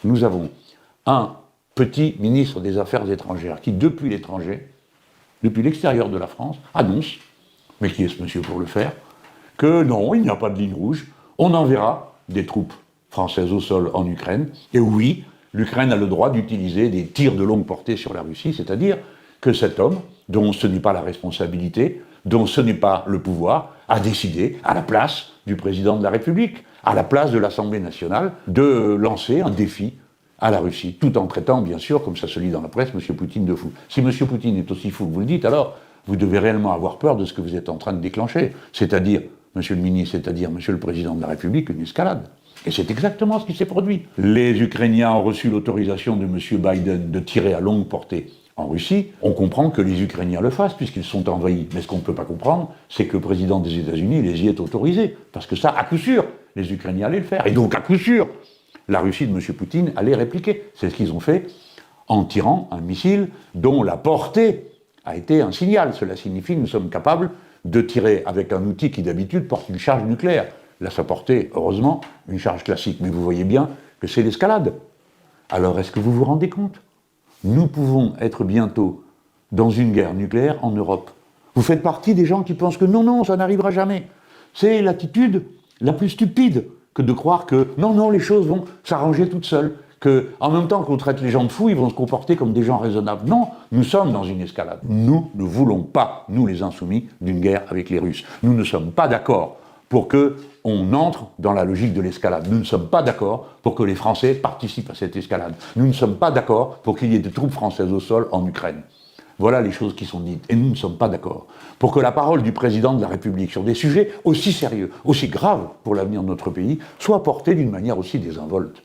nous avons un petit ministre des Affaires étrangères qui, depuis l'extérieur de la France, annonce, mais qui est ce monsieur pour le faire, que non, il n'y a pas de ligne rouge, on enverra des troupes françaises au sol en Ukraine, et oui, l'Ukraine a le droit d'utiliser des tirs de longue portée sur la Russie, c'est-à-dire que cet homme, dont ce n'est pas la responsabilité, dont ce n'est pas le pouvoir, a décidé, à la place du président de la République, à la place de l'Assemblée nationale, de lancer un défi à la Russie, tout en traitant, bien sûr, comme ça se lit dans la presse, M. Poutine de fou. Si M. Poutine est aussi fou que vous le dites, alors vous devez réellement avoir peur de ce que vous êtes en train de déclencher, c'est-à-dire, Monsieur le ministre, c'est-à-dire Monsieur le Président de la République, une escalade. Et c'est exactement ce qui s'est produit. Les Ukrainiens ont reçu l'autorisation de M. Biden de tirer à longue portée en Russie. On comprend que les Ukrainiens le fassent puisqu'ils sont envahis. Mais ce qu'on ne peut pas comprendre, c'est que le président des États-Unis les y ait autorisés. Parce que ça, à coup sûr, les Ukrainiens allaient le faire. Et donc, à coup sûr, la Russie de M. Poutine allait répliquer. C'est ce qu'ils ont fait en tirant un missile dont la portée a été un signal. Cela signifie que nous sommes capables de tirer avec un outil qui d'habitude porte une charge nucléaire. Là, ça portait, heureusement, une charge classique. Mais vous voyez bien que c'est l'escalade. Alors, est-ce que vous vous rendez compte ? Nous pouvons être bientôt dans une guerre nucléaire en Europe. Vous faites partie des gens qui pensent que non, ça n'arrivera jamais. C'est l'attitude la plus stupide que de croire que non, les choses vont s'arranger toutes seules. Que, en même temps qu'on traite les gens de fous, ils vont se comporter comme des gens raisonnables. Non, nous sommes dans une escalade. Nous ne voulons pas, nous les insoumis, d'une guerre avec les Russes. Nous ne sommes pas d'accord pour qu'on entre dans la logique de l'escalade. Nous ne sommes pas d'accord pour que les Français participent à cette escalade. Nous ne sommes pas d'accord pour qu'il y ait des troupes françaises au sol en Ukraine. Voilà les choses qui sont dites. Et nous ne sommes pas d'accord pour que la parole du président de la République sur des sujets aussi sérieux, aussi graves pour l'avenir de notre pays, soit portée d'une manière aussi désinvolte.